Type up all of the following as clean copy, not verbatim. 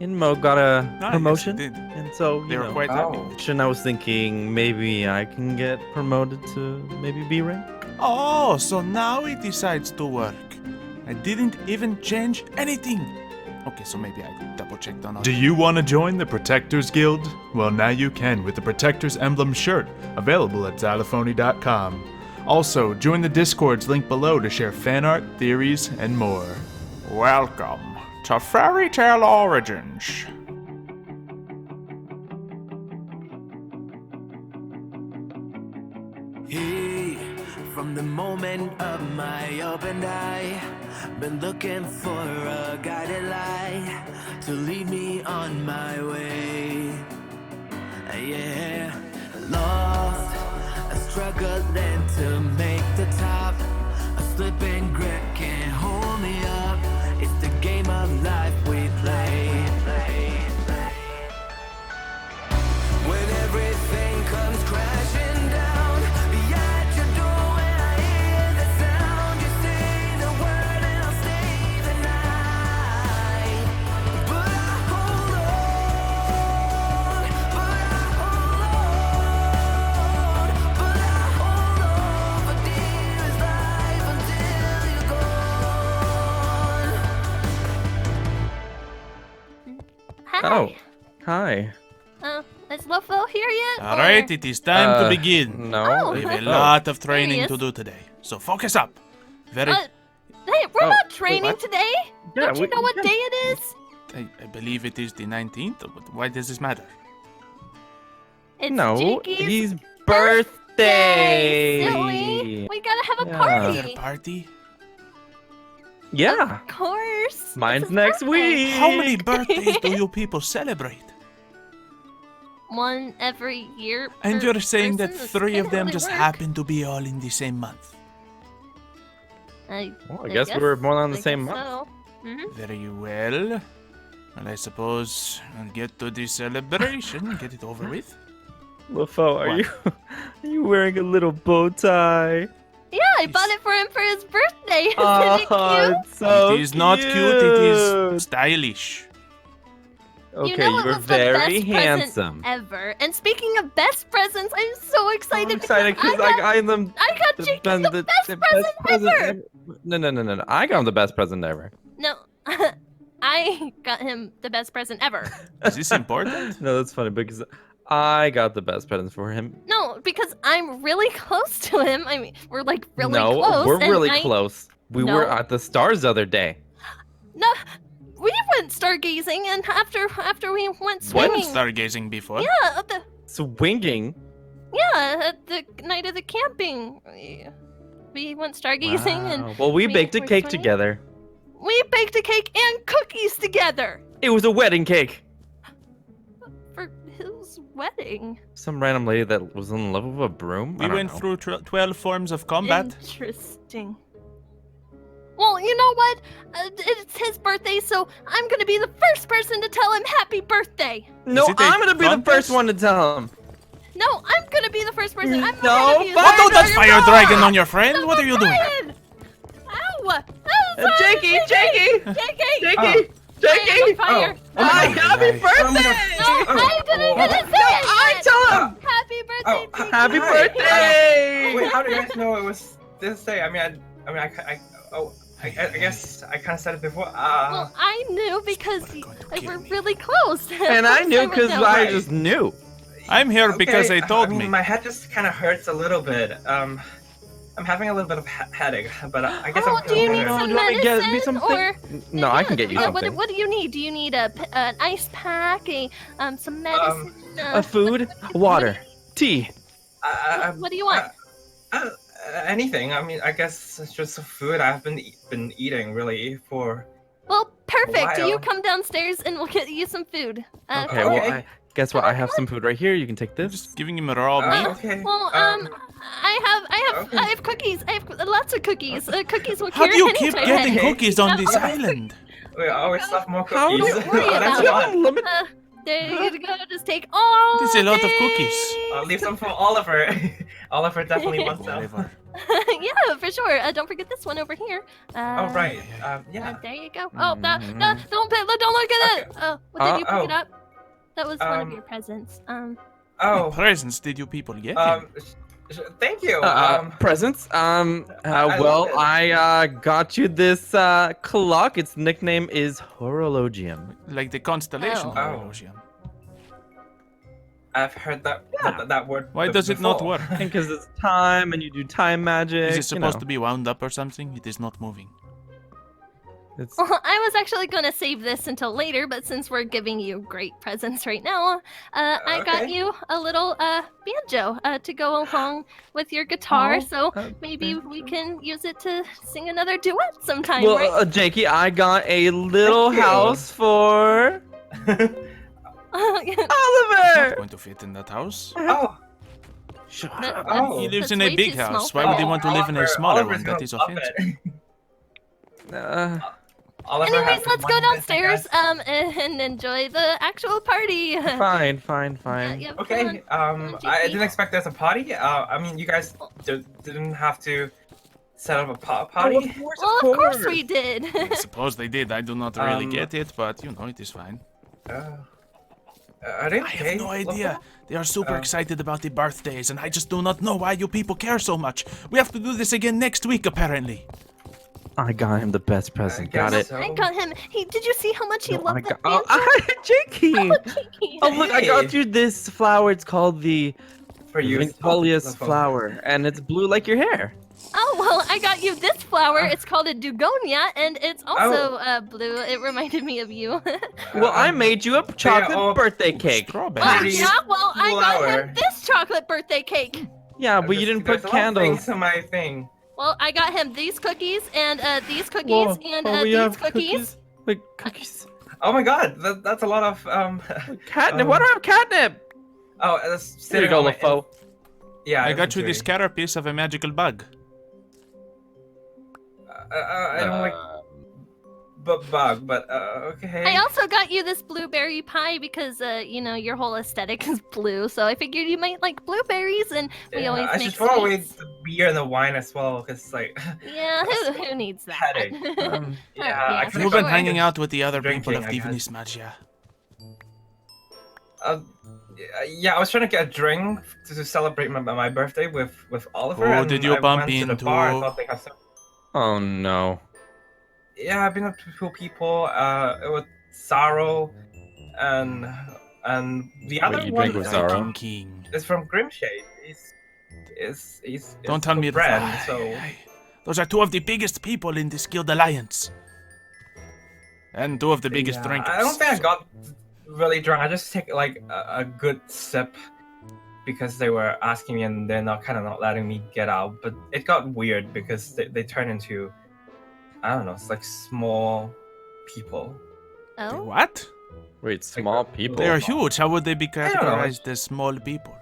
Inmo got a promotion, yes, and so they were quite happy. And I was thinking maybe I can get promoted to maybe B rank. Oh, so now it decides to work. I didn't even change anything. Okay, so maybe I double-checked on all. Do you want to join the Protectors Guild? Well, now you can with the Protectors Emblem shirt, available at Xylophoney.com. Also, join the Discord's link below to share fan art, theories, and more. Welcome to Fairy Tale Origins. From the moment of my opened eye, been looking for a guiding light to lead me on my way. Yeah, lost, struggling to make the top. A slipping grip can't hold me up. It's the game of life we play. When everything comes crashing down. Oh, hi. Is Lofo here yet? Alright, it is time to begin. No. We have a lot of There he training is. to do today, so focus up. Very. Hey, we're not training what? today. Yeah, Don't you know what yeah. day it is? I believe it is the 19th. Why does this matter? It's No, Jakey's his birthday. Silly. We gotta have a Yeah. Is there a party. party? Yeah. Of course. Mine's It's his next birthday. week. How many birthdays do you people celebrate? One every year. And per you're saying that person? This 3 of can't them really just work. happen to be all in the same month. I guess we were born on the I same guess month. so. Mhm. Very well. Well, I suppose I'll get to the celebration and get it over with. Lofo, What? are you wearing a little bow tie? Yeah, I bought it for him for his birthday. Isn't Oh, it cute? it's so It is not cute, it is stylish. Okay, You know it you're was the very best handsome. present ever. And speaking of best presents, I'm so excited. I'm excited because I got them. I got Jakey the best present ever. No. I got him the best present ever. No, I got him the best present ever. Is this important? No, that's funny because I got the best present for him. No, because I'm really close to him. I mean, we're like really no, close. we're and really I- close. We No. were at the stars the other day. No, we went stargazing, and after we went Went swimming. stargazing before. Yeah, Swinging. at the night of the camping, we went stargazing and Wow. Well, we baked a were cake swimming. together. We baked a cake and cookies together. It was a wedding cake. For whose wedding? Some random lady that was in love with a broom. We I don't went know. through 12 forms of combat. Interesting. Well, you know what? It's his birthday, so I'm gonna be the first person to tell him happy birthday. No, Is it a I'm gonna be the contest? first one to tell him. No, I'm gonna be the first person. I'm not No, gonna be Fire What? Don't touch Dragon, Fire no! Dragon on your friend. What are you doing? Brian! Ow! Oh, Jakey! Jakey! Jakey! Jakey! Fire! Happy birthday! No, I didn't get to say it I yet. tell him! Happy birthday, Jakey! Happy Hi. birthday! Wait, how did you guys know it was this day? I guess I kind of said it before. Well, I knew because People are going to we're kill me. really close. And I knew First because went I down. just knew. I'm here because they told me. My head just kind of hurts a little bit. I'm having a little bit of headache, but I guess Oh, I'm do you feeling need better. some Do you want me to get me medicine, something? or No, I can get you Yeah, something. What do you need? Do you need an ice pack, some medicine? A food, water, tea. What do you want? Anything. I mean, I guess it's just food I've been eating really for. Well, perfect. You while. come downstairs and we'll get you some food. Okay, well, guess what? I have some food right here. You can take I'm this. just giving him a raw meat. Okay. Well, I have cookies. I have lots of cookies. Cookies will How cure do you any keep type of getting headache. cookies on this island? We always have more How cookies. do Don't worry That's about fun. limit? There you go. Just take all. There's a lot of day. cookies. I'll leave some for Oliver. Oliver definitely wants some. Whatever. Yeah, for sure. Don't forget this one over here. Oh right. Yeah. There you go. Oh, no, don't look at it. Oh, did you pick it up? That was one of your presents. Oh. Presents did you people get? Thank you. Presents? Well, I got you this clock. Its nickname is Horologium. Like the constellation Oh. horologium. I've heard that word. Why does it not work? I think because it's time and you do time magic. Is it supposed to be wound up or something? It is not moving. It's... Well, I was actually going to save this until later, but since we're giving you great presents right now, I got you a little banjo to go along with your guitar, so maybe we can use it to sing another duet sometime, Well, right? Jakey, I got a little house for Not Oliver! going to fit in that house. Oh. That's- He lives that's in a way big too small house. for Why would he him. want to live in a smaller one? That is Oliver's offensive. Oliver Anyways, has let's go one business, I downstairs guess. and enjoy the actual party. Fine. Yeah, Okay. come on, I JP. didn't expect there's a party. I mean, you guys didn't have to set up a party. Well, of course we did. I suppose they did. I do not really Um, get it, but you know, it is fine. Are they I have no idea. They are super excited about the birthdays, and I just do not know why you people care so much. We have to do this again next week, apparently. I got him the best present. Got it. I got him. Did you see how much he I loved got... that Jakey! banjo? Oh, look, I got you this flower. It's called the For you. Vincolius flower, and it's blue like your hair. Oh, well, I got you this flower. It's called a dugonia, and it's also blue. It reminded me of you. Well, I made you a chocolate birthday cake. Strawberry. Yeah, well, I got him flower. this chocolate birthday cake. Yeah, but you didn't put There's a lot of things candles. in my thing. Well, I got him these cookies, and these cookies, Whoa, and we these have cookies. Like cookies. Oh my god, that's a lot of Catnip. Why do I have catnip? Oh, that's There you go, LaFo. Yeah, I got you this inventory. carapace of a magical bug. I don't like bug, but okay. I also got you this blueberry pie because, you know, your whole aesthetic is blue. So I figured you might like blueberries, and we Yeah, always I make should throw away sweets. the beer and the wine as well, because like Yeah, who needs that? headache. Yeah, I for could've You've been sure. hanging out with the other people of Drinking, I Divinis Magia. Yeah, I was trying to get a drink to celebrate my birthday with Oliver. Oh, and did you I bump went to the into- bar, I thought they had some... Oh no. Yeah, I've been up to two people. With Sorrow, and the other you one drink with Sorrow? King. is from Grimshade. He's Don't tell me bread. that. So Those are two of the biggest people in this guild alliance. And two of the biggest yeah, drinkers. I don't think I got really drunk. I just take like a good sip because they were asking me and they're not not letting me get out. But it got weird because they turn into, I don't know, it's like small people. Oh, What? Wait, small people. They are huge. How would they be I don't know. categorized as small people?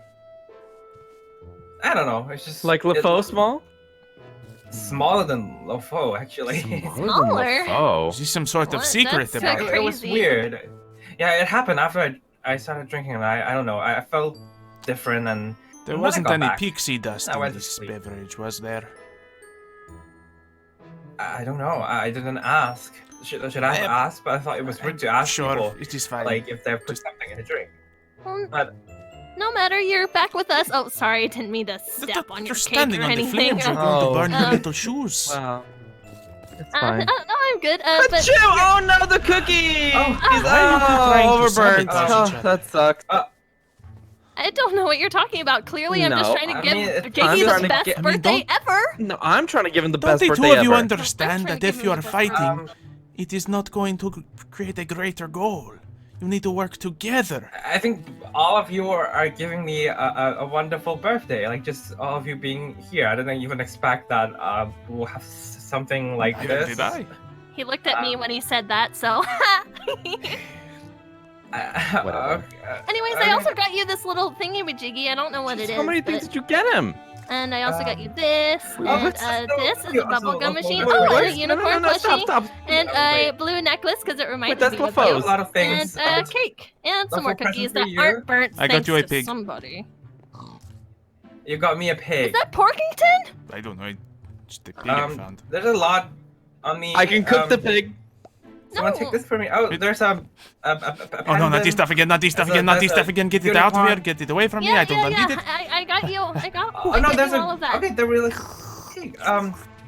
I don't know. It's just Like LaFo small? smaller than LaFo actually. Smaller? Oh. Is this some sort of What? secret That's about so it? It was Crazy. weird. Yeah, it happened after I started drinking, and I don't know. I felt different, and There when I wasn't got any back, pixie dust I in went to this sleep. beverage, was there? I don't know. I didn't ask. Should I have asked? But I thought it was rude to ask Sure, people, it is fine. like if they put something in a drink. Well, But no matter, you're back with us. Oh, sorry, I didn't mean to step on You're your cake standing or on the anything. flames. You're going to Oh. burn your Um, little shoes. Wow. It's No, fine. I'm good. But Achoo! Oh no, the cookie! Oh, He's why are you trying to overburned. sabotage Oh, each other? that sucks. I don't know what you're talking about. Clearly, I'm just No, trying to I give mean, I'm Jakey trying the to best get- birthday ever. No, I'm trying to give him the Don't best the birthday two of you ever. understand I'm trying that to if give you him are the best- fighting, it is not going to create a greater goal? You need to work together. I think all of you are giving me a wonderful birthday. Like just all of you being here. I didn't even expect that we'll have something like Neither this. did I. He looked at me when he said that, so. Whatever. Anyways, I also got you this little thingy with Jiggy. I don't know what it is. How many things did you get him? And I also got you this, and what's this? this is a bubblegum machine. wait, Oh, wait, and a unicorn stop, plushie, stop. and wait. a blue necklace because it reminded that's me of LaFo's. you. A lot of things. And a cake, and some more That's a cookies present that for aren't you? burnt. I got thanks you a to pig. Somebody. You got me a pig. Is that Porkington? I don't know. Just the pig I found. There's a lot on me. I can cook the pig. Someone take this for me. Oh, there's a Oh no, not this stuff again, not this stuff again, not this stuff again. Get it out of here, get it away from me. I don't need it. I got you. I got Oh no, there's all of that. Okay, they're really big.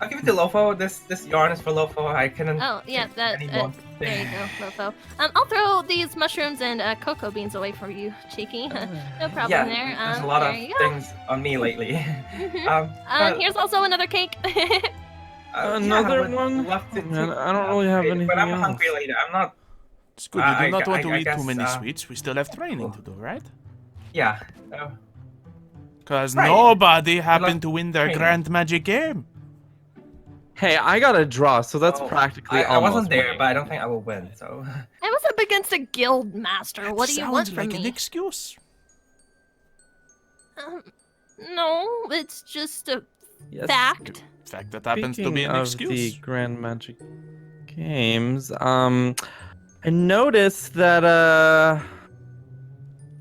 I'll give it to Lofo. This yarn is for Lofo. I couldn't. Oh yeah, take any more. there you go, Lofo. I'll throw these mushrooms and cocoa beans away for you, Cheeky. No problem Yeah, there. there's a lot of there you go. things on me lately. Here's also another cake. Another yeah, one? Love to, Man, I don't really have anything But I'm else. hungry later. I'm not. It's good. You do not want to I eat too many guess, sweets. We still have training to do, right? Yeah. Because Right. nobody happened Like to win their training. grand magic game. Hey, I got a draw, so that's Oh, practically I almost wasn't there, winning. but I don't think I will win. So. I was up against a guild master. What do you want Sounds from like an me? excuse. No, it's just a Yes. fact. Fact that happens to be Speaking an of excuse. the Grand Magic Games, I noticed that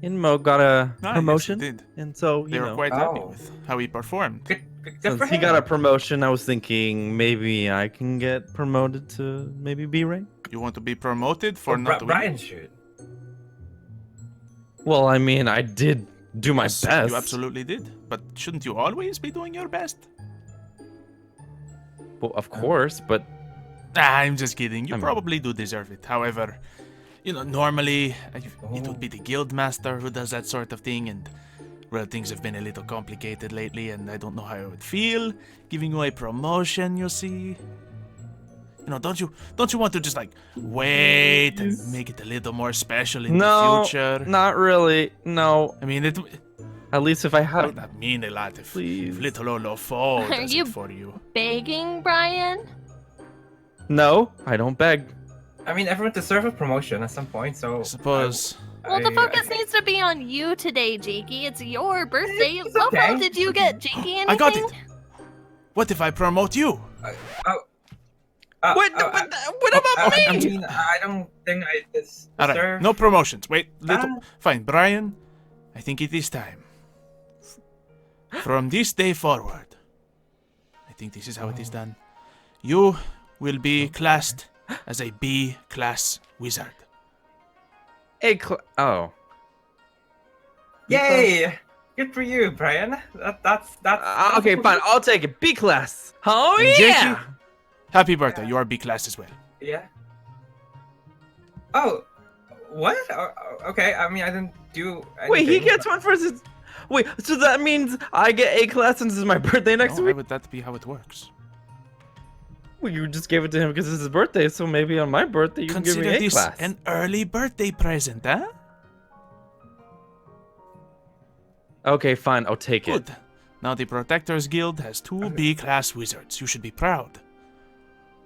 Inmo got a Ah, promotion, yes, he did. and so They you were know, quite happy Oh. with how he performed. Good since for he him. got a promotion, I was thinking maybe I can get promoted to maybe B rank. You want to be promoted for Well, not winning? Brian should. Well, I mean, I did do my Yes, best. You absolutely did. But shouldn't you always be doing your best? Well, of course, but I'm just kidding. You I mean- probably do deserve it. However, normally it would be the guild master who does that sort of thing, and well, things have been a little complicated lately, and I don't know how I would feel giving you a promotion. You see, don't you want to just like wait and make it a little more special in no, the future? not really. No, I mean, it at least if I would had. not mean a lot if Please. little old Lofo Are does you- it for you. Begging, Brian? No, I don't beg. I mean, everyone deserves a promotion at some point, so. I suppose. Well, the I focus needs to be on you today, Jakey. It's your birthday. It's Lofo, okay. did you get Jakey anything? I got it. What if I promote you? What about me? I mean, I don't think I deserve. All right, no promotions. Wait, Ah. fine, Brian. I think it is time. From this day forward, I think this is how it is done. You will be classed as a B-class wizard. Oh. Yay! Good for you, Brian. That's Okay, fine. I'll take it. B class. Oh And yeah. Jakey, happy birthday. You are B-class as well. Yeah. Oh, what? Okay. I mean, I didn't do. Wait, he anything, gets one for his. Wait, so that means I get A class since it's my birthday next No, why week? would that be how it works? Well, you just gave it to him because it's his birthday, so maybe on my birthday you can give Consider me A this class. an early birthday present, huh? Okay, fine. I'll take Good. it. Now the Protectors Guild has two B-class wizards. You should be proud.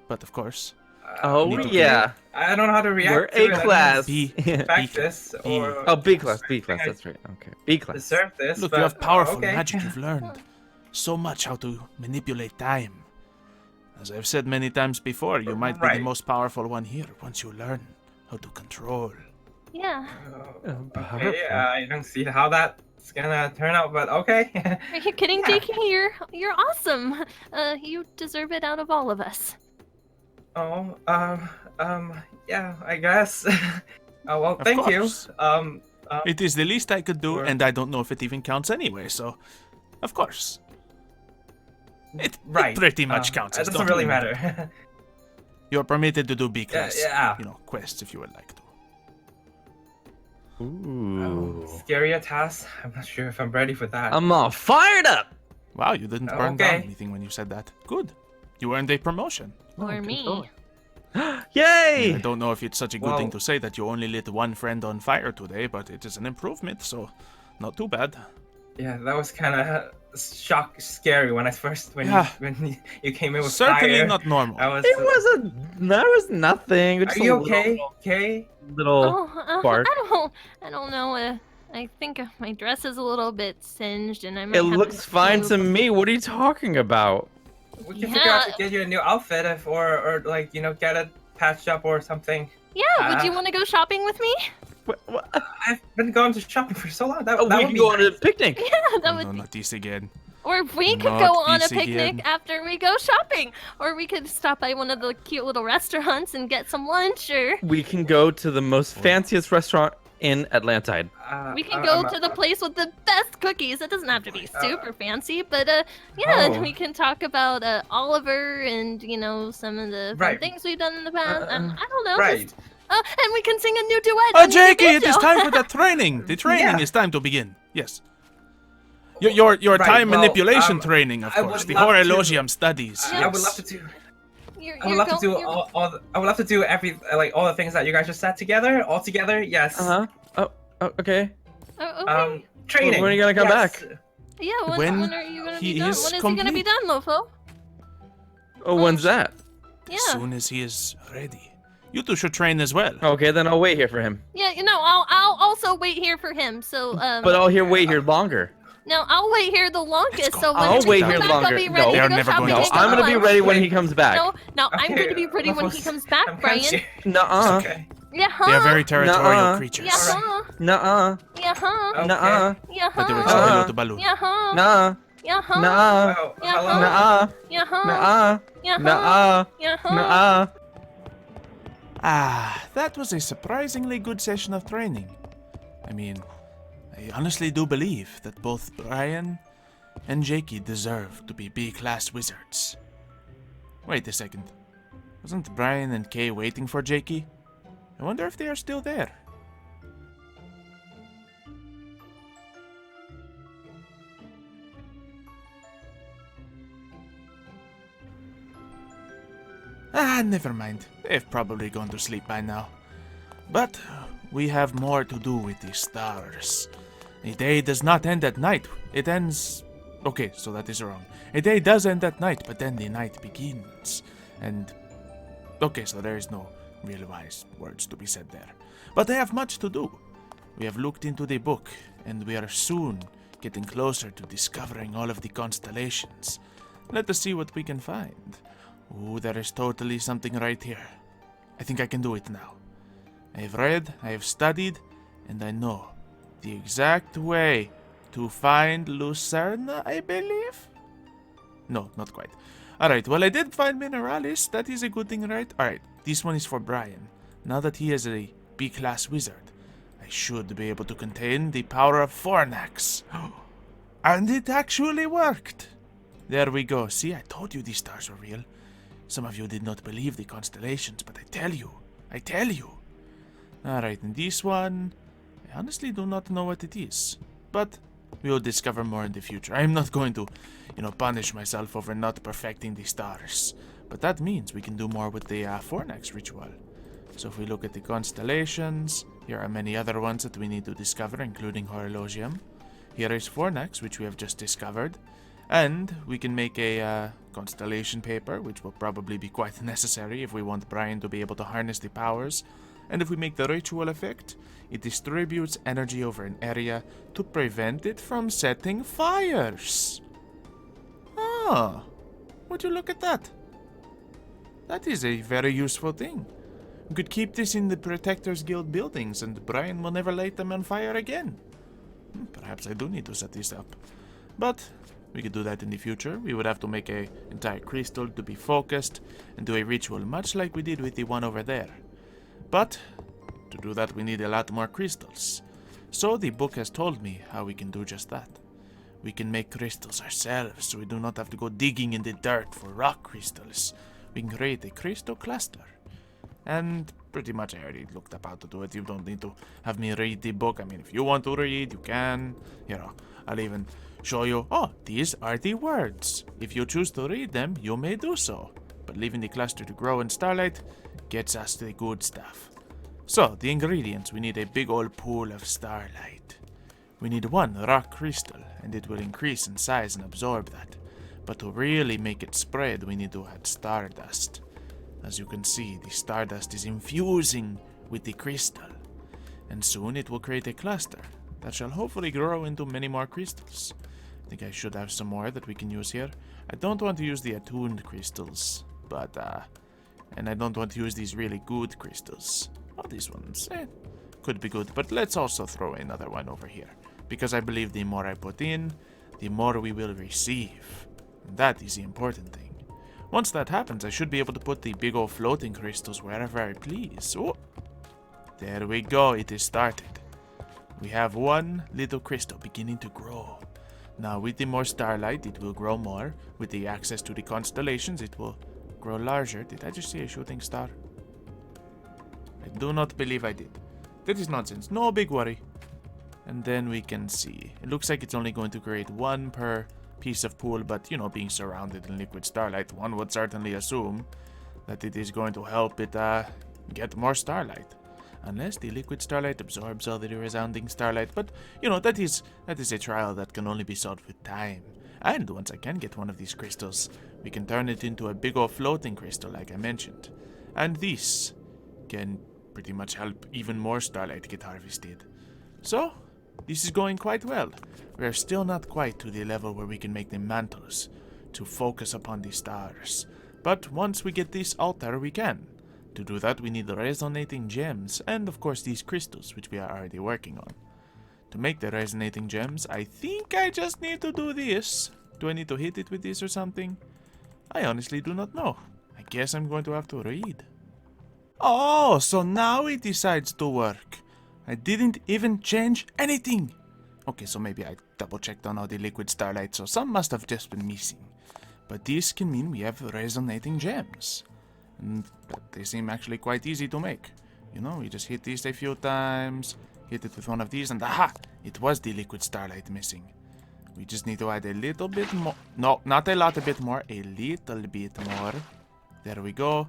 But of course, Oh need to yeah. I don't know how to react. We're to A it. I class. B. don't expect this or Oh, B class. B I class. think I That's right. Okay. B class. deserve this. Look, but, you have powerful okay. magic. You've learned so much how to manipulate time. As I've said many times before, you might be the Right. most powerful one here once you learn how to control. Yeah. Okay, I don't see how that's gonna turn out, but okay. Are you kidding, Yeah. Jakey? You're awesome. You deserve it out of all of us. Oh, yeah, I guess. Oh well, Of thank course. you. It is the least I could do, Sure. and I don't know if it even counts anyway, so of course. It Right. pretty much counts. It as doesn't don't really worry. matter. You're permitted to do B class, yeah. quests if you would like to. Ooh. Scary task. I'm not sure if I'm ready for that. I'm all fired up. Wow, you didn't burn down Okay. anything when you said that. Good. You earned a promotion. Or me. Yay! I don't know if it's such a good thing Well- to say that you only lit one friend on fire today, but it is an improvement, so not too bad. Yeah, that was kind of scary when I first Yeah. when you came in with Certainly fire. not normal. I was. It wasn't. That was nothing. Just Are a you little- okay? Okay. Little. Bark. I don't know. I think my dress is a little bit singed, and I might It have looks to fine to move. me. What are you talking about? We can figure out to Yeah. get you a new outfit if, or like get it patched up or something. Yeah, would you Ah. want to go shopping with me? What? I've been going to shopping for so long. That Oh, we would can be go on a nice. picnic. Yeah, that Oh, would no, be. not this again. Or we could Not go on a this picnic again. after we go shopping. Or we could stop by one of the cute little restaurants and get some lunch. Or We can go to the most fanciest restaurant in Atlantide. we can go to the place with the best cookies. It doesn't have to be super fancy, but yeah, Oh. we can talk about Oliver and some of the fun Right. things we've done in the past. And I don't know. Right. Just, and we can sing a new duet. Oh, on the new Jakey, it is banjo. time for the training. The training Yeah. is time to begin. Yes. Your Right, time well, manipulation training, of I course. would The love to- horologium studies. I would love to do. You're I would love to do you're- I would love to do all the things that you guys just said together, all together. Yes. Okay. Oh, okay. Training. When are you gonna come yes. back? Yeah, when when are you gonna he be done? is When is he gonna be complete. done, Lofo? Oh, when's that? Yeah. As soon as he is ready. You two should train as well. Okay, then I'll wait here for him. Yeah, I'll also wait here for him. So But I'll wait here longer. no, I'll wait here the longest. go. So when I'll he wait comes here back, longer. I'll be No, ready they're to go never shopping going to and stop. get I'm gonna be lunch. ready when he comes back. No, I'm Okay, going to be ready when he Lofos, comes back, I'm Brian. fancy. Nuh-uh. Okay. Yeah, huh? They are very territorial Nuh-uh. creatures. Yeah, huh? Nuh-uh. Yeah, huh? Okay. Nuh-uh. Yeah, But they will huh? say hello Uh-uh. to Baloo. Yeah, huh? Nuh-uh. Yeah, huh? Nuh-uh. Oh, Yeah, hello. huh? Nuh-uh. Yeah, huh? Nuh-uh. Yeah, huh? Nuh-uh. Yeah, huh? Nuh-uh. Ah, that was a surprisingly good session of training. I mean, I honestly do believe that both Brian and Jakey deserve to be B-class wizards. Wait a second. Wasn't Brian and Kay waiting for Jakey? I wonder if they are still there. Ah, never mind. They've probably gone to sleep by now. But we have more to do with the stars. A day does not end at night. It ends... Okay, so that is wrong. A day does end at night, but then the night begins. And... Okay, so there is no real wise words to be said there. But I have much to do. We have looked into the book, and we are soon getting closer to discovering all of the constellations. Let us see what we can find. Ooh, there is totally something right here. I think I can do it now. I have read, I have studied, and I know the exact way to find Lucerna, I believe? No, not quite. Alright, well I did find Mineralis. That is a good thing, right? Alright, this one is for Brian. Now that he is a B-class wizard, I should be able to contain the power of Fornax. And it actually worked. There we go. See, I told you these stars were real. Some of you did not believe the constellations, but I tell you. Alright, and this one, I honestly do not know what it is. But we will discover more in the future. I am not going to, punish myself over not perfecting the stars. But that means we can do more with the Fornax ritual. So if we look at the constellations, here are many other ones that we need to discover, including Horologium. Here is Fornax, which we have just discovered. And we can make a constellation paper, which will probably be quite necessary if we want Brian to be able to harness the powers. And if we make the ritual effect, it distributes energy over an area to prevent it from setting fires. Ah, would you look at that? That is a very useful thing. We could keep this in the Protectors Guild buildings and Brian will never light them on fire again. Perhaps I do need to set this up. But we could do that in the future. We would have to make an entire crystal to be focused and do a ritual much like we did with the one over there. But to do that we need a lot more crystals. So the book has told me how we can do just that. We can make crystals ourselves so we do not have to go digging in the dirt for rock crystals. We can create a crystal cluster. And pretty much I already looked up how to do it. You don't need to have me read the book. I mean, if you want to read, you can. Here, I'll even show you. Oh, these are the words. If you choose to read them, you may do so. But leaving the cluster to grow in Starlight gets us the good stuff. So, the ingredients. We need a big old pool of Starlight. We need one rock crystal, and it will increase in size and absorb that. But to really make it spread, we need to add stardust. As you can see, the stardust is infusing with the crystal. And soon it will create a cluster that shall hopefully grow into many more crystals. I think I should have some more that we can use here. I don't want to use the attuned crystals, but, and I don't want to use these really good crystals. Oh, these ones, could be good. But let's also throw another one over here, because I believe the more I put in, the more we will receive. And that is the important thing. Once that happens, I should be able to put the big old floating crystals wherever I please. Oh, there we go. It is started. We have one little crystal beginning to grow. Now, with the more starlight, it will grow more. With the access to the constellations, it will grow larger. Did I just see a shooting star? I do not believe I did. That is nonsense. No big worry. And then we can see. It looks like it's only going to create one per piece of pool, but, you know, being surrounded in liquid starlight, one would certainly assume that it is going to help it get more starlight. Unless the liquid starlight absorbs all the resounding starlight, but, you know, that is a trial that can only be solved with time. And once I can get one of these crystals, we can turn it into a big old floating crystal like I mentioned. And this can pretty much help even more starlight get harvested. So, this is going quite well. We are still not quite to the level where we can make the mantles to focus upon the stars. But once we get this altar, we can. To do that, we need the resonating gems, and of course these crystals, which we are already working on. To make the resonating gems, I think I just need to do this. Do I need to hit it with this or something? I honestly do not know. I guess I'm going to have to read. Oh, so now it decides to work. I didn't even change anything. Okay, so maybe I double-checked on all the liquid starlight, so some must have just been missing. But this can mean we have resonating gems. And they seem actually quite easy to make. You know, we just hit these a few times, hit it with one of these, and aha! It was the liquid starlight missing. We just need to add a little bit more. No, not a lot, a bit more. A little bit more. There we go.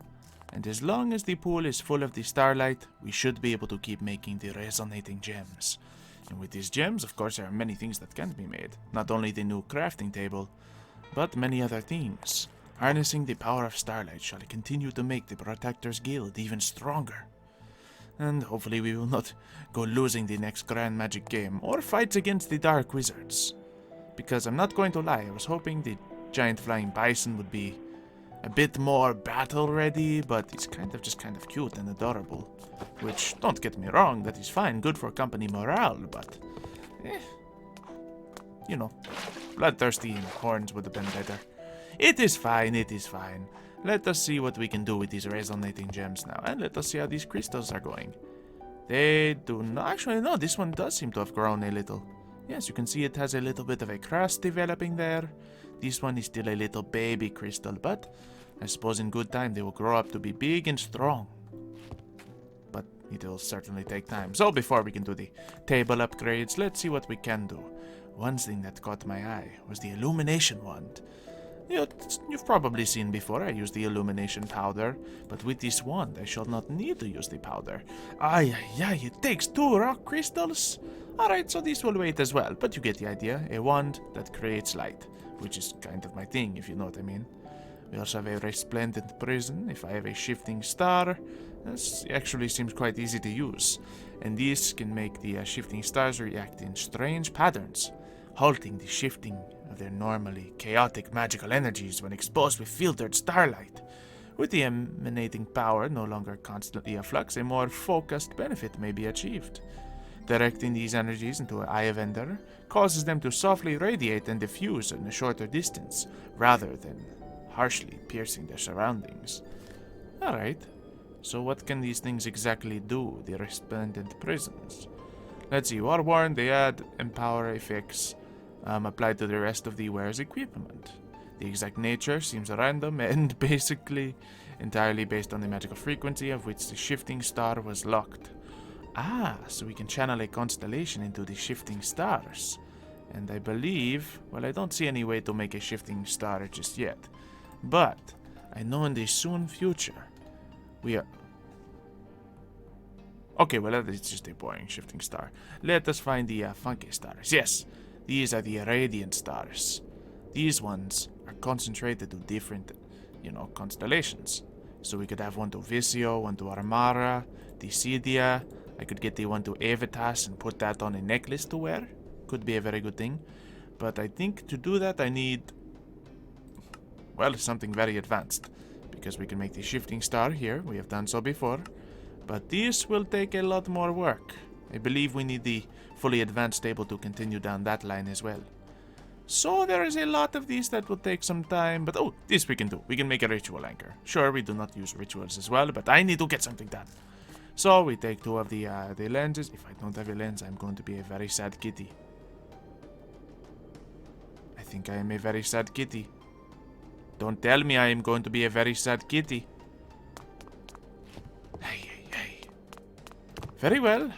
And as long as the pool is full of the starlight, we should be able to keep making the resonating gems. And with these gems, of course, there are many things that can be made. Not only the new crafting table, but many other things. Harnessing the power of starlight shall continue to make the Protectors Guild even stronger. And hopefully we will not go losing the next Grand Magic game or fights against the Dark Wizards. Because I'm not going to lie, I was hoping the giant flying bison would be a bit more battle ready, but he's kind of cute and adorable. Which, don't get me wrong, that is fine, good for company morale, but you know, bloodthirsty horns would have been better. It is fine, it is fine. Let us see what we can do with these resonating gems now, and let us see how these crystals are going. They do not... Actually, no, this one does seem to have grown a little. Yes, you can see it has a little bit of a crust developing there. This one is still a little baby crystal, but I suppose in good time they will grow up to be big and strong. But it will certainly take time. So before we can do the table upgrades, let's see what we can do. One thing that caught my eye was the illumination wand. You've probably seen before I use the illumination powder, but with this wand I shall not need to use the powder. It takes 2 rock crystals? Alright, so this will wait as well, but you get the idea. A wand that creates light, which is kind of my thing, if you know what I mean. We also have a resplendent prism. If I have a shifting star, this actually seems quite easy to use. And this can make the shifting stars react in strange patterns, halting the shifting of their normally chaotic magical energies when exposed with filtered starlight. With the emanating power no longer constantly a flux, a more focused benefit may be achieved. Directing these energies into an eye of Ender causes them to softly radiate and diffuse in a shorter distance, rather than harshly piercing their surroundings. Alright, so what can these things exactly do, the resplendent prisms? Let's see, while worn, they add empower effects applied to the rest of the wearer's equipment. The exact nature seems random and basically entirely based on the magical frequency of which the shifting star was locked. Ah, so we can channel a constellation into the shifting stars. And I believe, well, I don't see any way to make a shifting star just yet. But I know in the soon future, we are... Okay, well, that is just a boring shifting star. Let us find the funky stars. Yes, these are the radiant stars. These ones are concentrated to different, constellations. So we could have one to Visio, one to Armara, Dissidia. I could get the one to Avitas and put that on a necklace to wear. Could be a very good thing. But I think to do that I need, well, something very advanced. Because we can make the shifting star here. We have done so before. But this will take a lot more work. I believe we need the fully advanced table to continue down that line as well. So there is a lot of these that will take some time, but oh, this we can do. We can make a ritual anchor. Sure, we do not use rituals as well, but I need to get something done. So we take 2 of the lenses. If I don't have a lens, I'm going to be a very sad kitty. I think I am a very sad kitty. Don't tell me I am going to be a very sad kitty. Hey, hey, hey. Very well.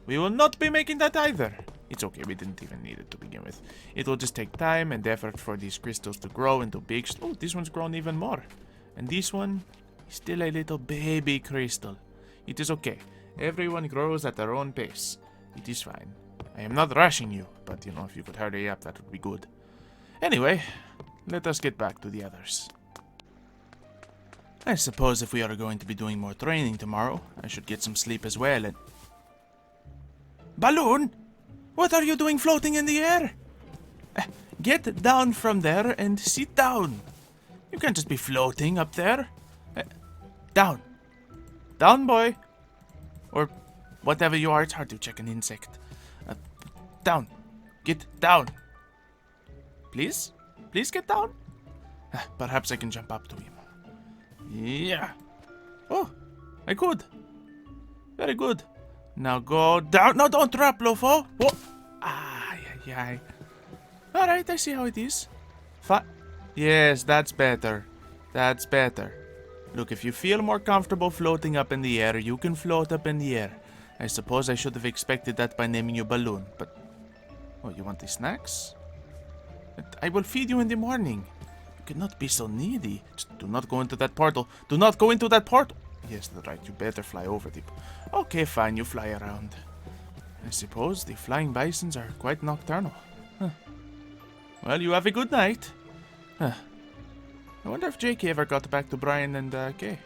We will not be making that either. It's okay, we didn't even need it to begin with. It will just take time and effort for these crystals to grow into big... Oh, this one's grown even more. And this one is still a little baby crystal. It is okay. Everyone grows at their own pace. It is fine. I am not rushing you, but, you know, if you could hurry up, that would be good. Anyway, let us get back to the others. I suppose if we are going to be doing more training tomorrow, I should get some sleep as well and... Balloon? What are you doing floating in the air? Get down from there and sit down. You can't just be floating up there. Down. Down, boy. Or whatever you are, it's hard to check an insect. Down. Get down. Please? Please get down? Perhaps I can jump up to him. Yeah. Oh, I could. Very good. Now go down. No, don't drop, Lofo. Whoa. Ay, ay, ay. Alright, I see how it is. Yes, that's better. That's better. Look, if you feel more comfortable floating up in the air, you can float up in the air. I suppose I should have expected that by naming you Balloon, but... Oh, you want the snacks? I will feed you in the morning. You cannot be so needy. Just do not go into that portal. Do not go into that portal. Yes, that's right. You better fly over the... Okay, fine. You fly around. I suppose the flying bisons are quite nocturnal. Huh. Well, you have a good night. Huh. I wonder if JK ever got back to Brian and Kay.